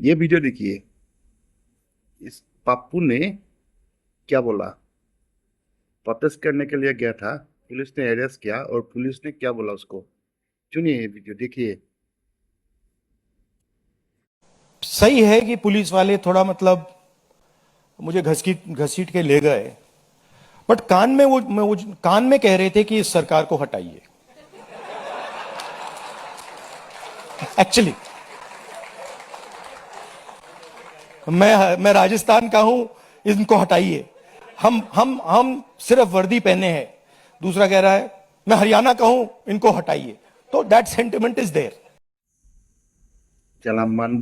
ये वीडियो देखिए। इस पप्पू ने क्या बोला। प्रोटेस्ट करने के लिए गया था, पुलिस ने अरेस्ट किया और पुलिस ने क्या बोला उसको। सुनिए, ये वीडियो देखिए। सही है कि पुलिस वाले थोड़ा मतलब मुझे घसीट घसीट के ले गए, बट वो कान में कह रहे थे कि इस सरकार को हटाइए। एक्चुअली मैं राजस्थान का हूं, इनको हटाइए। हम सिर्फ वर्दी पहने हैं। दूसरा कह रहा है मैं हरियाणा का हूं, इनको हटाइए। तो दैट सेंटिमेंट इज देयर। चला मन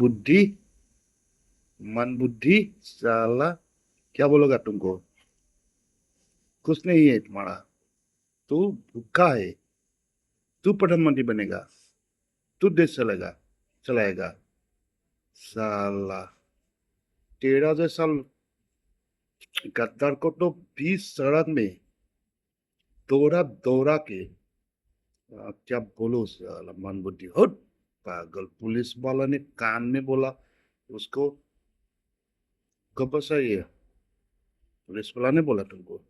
बुद्धि साला, क्या बोलोगा तुमको। कुछ नहीं है तुम्हारा। तू भूखा है। तू प्रधानमंत्री बनेगा। तू देश चलेगा, चलाएगा। साला, तेरा जैसा गद्दार को तो 20 सड़क में दौरा दौरा के क्या बोलो। साला मन बुद्धि हट। पागल, पुलिस वाला ने कान में बोला उसको। कब बसा ये पुलिस वाला ने बोला तुमको।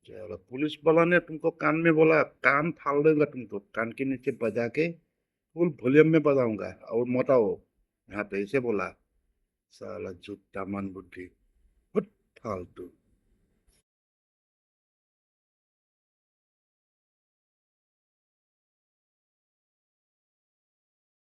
चलो, पुलिस वाला ने तुमको कान में बोला, कान फाड़ देगा तुमको, कान के नीचे बजा के फुल वॉल्यूम में बजाऊंगा और मत आओ यहाँ पे, ऐसे बोला। साला झूठा मन बुद्धि, हट, फालतू।